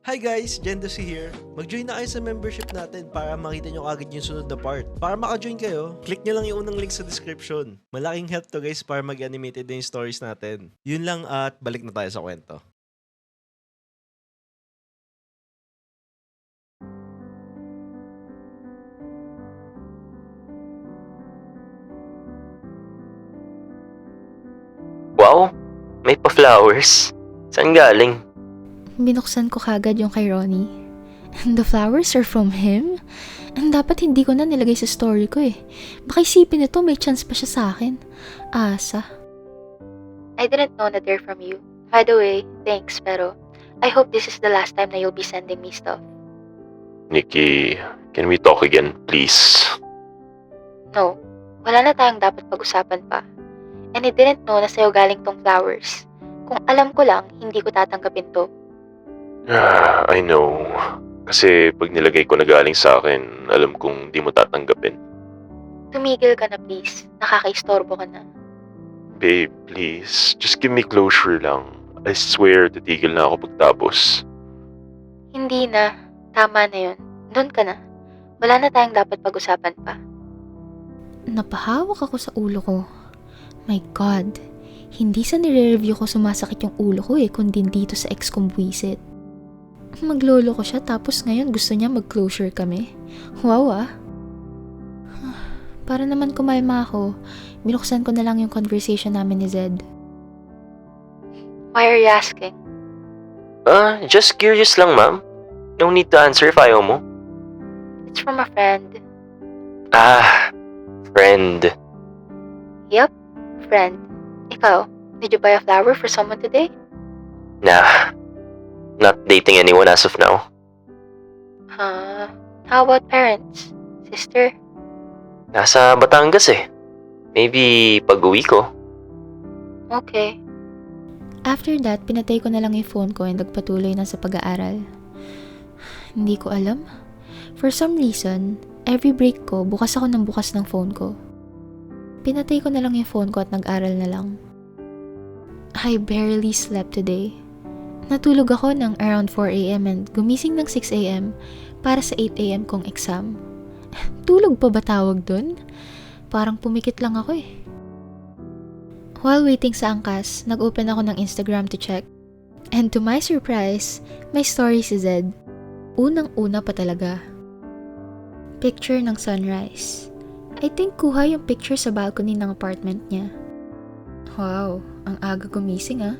Hi guys, Jendosi here. Mag-join na kayo sa membership natin para makita nyo agad yung sunod na part. Para maka-join kayo, click nyo lang yung unang link sa description. Malaking help to guys para mag-animated na yung stories natin. Yun lang at balik na tayo sa kwento. Wow, may pa-flowers. Saan galing? Binuksan ko kagad yung kay Ronnie. And the flowers are from him? And dapat hindi ko na nilagay sa story ko eh. Baka isipin nito may chance pa siya sa akin. Asa. I didn't know that they're from you. By the way, thanks pero I hope this is the last time na you'll be sending me stuff. Nikki, can we talk again, please? No, wala na tayong dapat pag-usapan pa. And I didn't know na sa'yo galing tong flowers. Kung alam ko lang, hindi ko tatanggapin to. I know. Kasi pag nilagay ko na galing sa akin, alam kong di mo tatanggapin. Tumigil ka na please. Nakakaistorbo ka na. Babe, please. Just give me closure lang. I swear, titigil na ako pagtapos. Hindi na. Tama na yun. Doon ka na. Wala na tayong dapat pag-usapan pa. Napahawak ako sa ulo ko. My God. Hindi sa nire-review ko sumasakit yung ulo ko kundi dito sa ex kong buwisit. Maglolo ko siya tapos ngayon gusto niya mag-closure kami. Wow ah. Para naman kumalma ako, binuksan ko na lang yung conversation namin ni Zed. Why are you asking? Just curious lang, ma'am. No need to answer if ayaw mo. It's from a friend. Friend. Yep, friend. Ikaw, did you buy a flower for someone today? Nah. Not dating anyone as of now. How about parents? Sister? Nasa Batangas eh. Maybe pag-uwi ko. Okay. After that, pinatay ko na lang yung phone ko and nagpatuloy na sa pag-aaral. Hindi ko alam. For some reason, every break ko, bukas ako ng bukas ng phone ko. Pinatay ko na lang yung phone ko at nag-aral na lang. I barely slept today. Natulog ako ng around 4 a.m. and gumising ng 6 a.m. para sa 8 a.m. kong exam. Tulog pa ba tawag dun? Parang pumikit lang ako eh. While waiting sa angkas, nag-open ako ng Instagram to check. And to my surprise, may story si Zed. Unang-una pa talaga. Picture ng sunrise. I think kuha yung picture sa balcony ng apartment niya. Wow, ang aga gumising ah.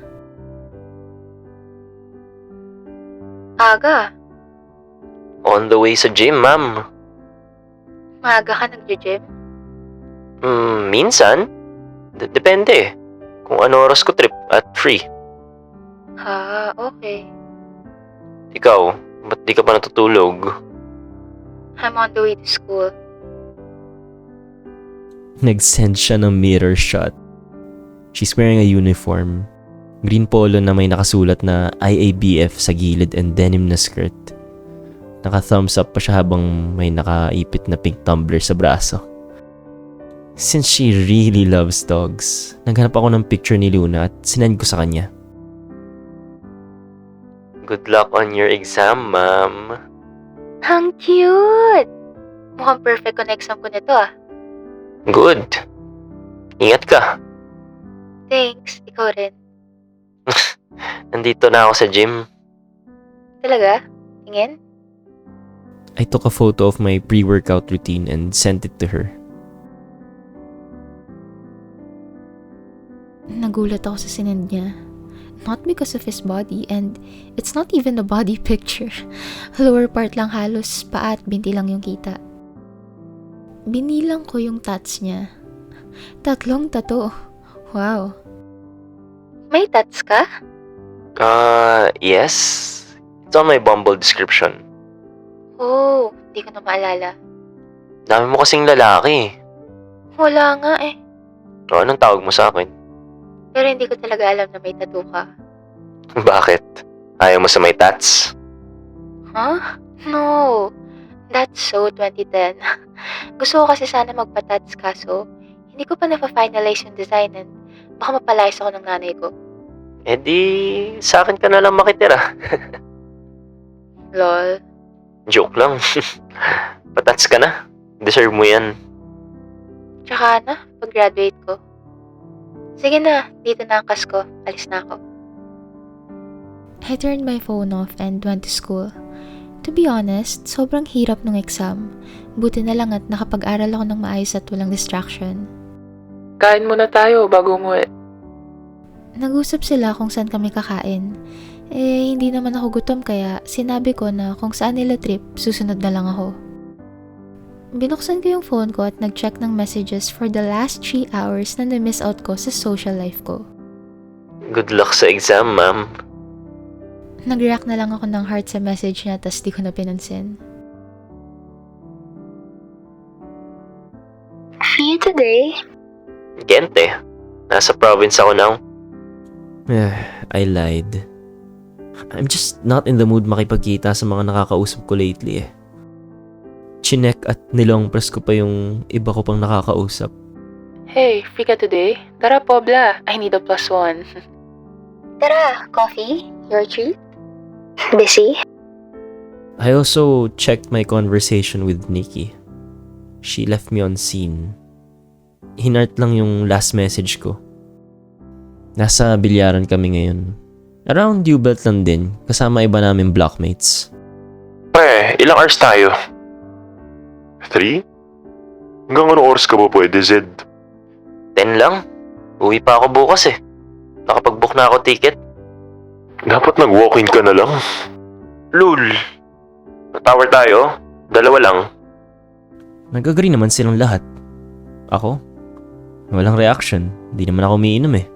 Aga? On the way sa gym, ma'am. Maaga ka nag-gym? Minsan. Depende. Kung ano oras ko trip at free. Okay. Ikaw, ba't di ka pa natutulog? I'm on the way to school. Nag-send siya ng mirror shot. She's wearing a uniform. Green polo na may nakasulat na IABF sa gilid and denim na skirt. Naka-thumbs up pa siya habang may nakaipit na pink tumbler sa braso. Since she really loves dogs, naghanap ako ng picture ni Luna at sinend ko sa kanya. Good luck on your exam, ma'am. Ang cute! Mukhang perfect ko na exam ko nito ah. Good. Ingat ka. Thanks, ikaw rin. Nandito na ako sa gym. Talaga? Tingin? I took a photo of my pre-workout routine and sent it to her. Nagulat ako sa sinend niya. Not because of his body and it's not even a body picture. Lower part lang halos, paa at binti lang yung kita. Binilang ko yung tats niya. 3 tattoo. Wow. May tats ka? Yes. It's on my Bumble description. Oh, di ko na maalala. Dami mo kasing lalaki. Wala nga eh. O, anong tawag mo sa akin? Pero hindi ko talaga alam na may tattoo ka. Bakit? Ayaw mo sa may tats? Huh? No. That's so 2010. Gusto ko kasi sana magpa-tats kaso hindi ko pa na-finalize yung design and baka mapalayas ako ng nanay ko. Eh di, sa akin ka na lang makitira. Lol. Joke lang. Patats ka na. Deserve mo yan. Tsaka na, pag-graduate ko. Sige na, dito na ang kas ko. Alis na ako. I turned my phone off and went to school. To be honest, sobrang hirap nung exam. Buti na lang at nakapag-aral ako ng maayos at walang distraction. Kain muna tayo bago umuwi. Nag-usap sila kung saan kami kakain. Hindi naman ako gutom kaya sinabi ko na kung saan nila trip, susunod na lang ako. Binuksan ko yung phone ko at nag-check ng messages for the last 3 hours na na-miss out ko sa social life ko. Good luck sa exam, ma'am. Nag-react na lang ako ng heart sa message niya tas di ko na pinansin. See you today. Gente. Nasa province ako now. I lied. I'm just not in the mood makipagkita sa mga nakakausap ko lately eh. Chinek at nilong press ko pa yung iba ko pang nakakausap. Hey, free ka today? Tara, Pobla. I need a +1. Tara, coffee? Your treat? Busy? I also checked my conversation with Nikki. She left me on scene. Hinart lang yung last message ko. Nasa bilyaran kami ngayon. Around U-Belt lang din, kasama iba namin blockmates. Ilang hours tayo? 3? Hanggang anong oras ka ba pwede, Zed? 10 lang. Uwi pa ako bukas eh. Nakapag-book na ako ticket. Dapat nag-walk-in ka na lang. Lul. Tower tayo? 2 lang. Nag-agree naman silang lahat. Ako? Walang reaction. Di naman ako umiinom eh.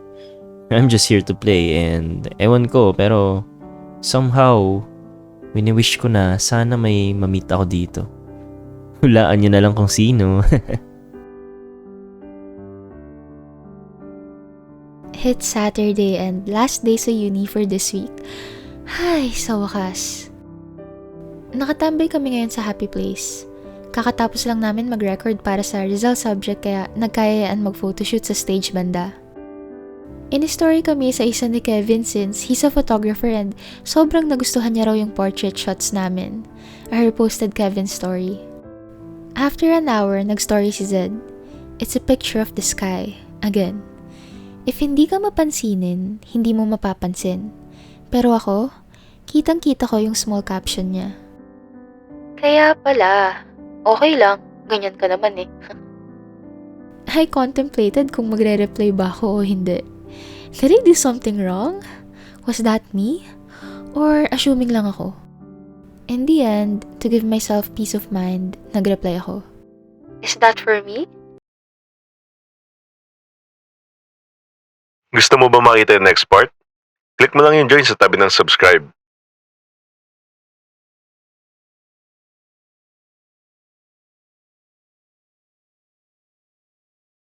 I'm just here to play and ewan ko pero somehow wini-wish ko na sana may mamit ako dito. Hulaan nyo na lang kung sino. It's Saturday and last day sa uni for this week. Ay, sa wakas. Nakatambay kami ngayon sa happy place. Kakatapos lang namin mag-record para sa Rizal subject kaya nagkayayaan mag-photoshoot sa stage banda. In-story kami sa isa ni Kevin since he's a photographer and sobrang nagustuhan niya raw yung portrait shots namin. I reposted Kevin's story. After an hour, nag-story si Zed. It's a picture of the sky. Again. If hindi ka mapansinin, hindi mo mapapansin. Pero ako, kitang-kita ko yung small caption niya. Kaya pala, okay lang. Ganyan ka naman eh. I contemplated kung magre-reply ba ako o hindi. Did I do something wrong? Was that me? Or assuming lang ako? In the end, to give myself peace of mind, nag-reply ako. Is that for me? Gusto mo ba makita yung next part? Click mo lang yung join sa tabi ng subscribe.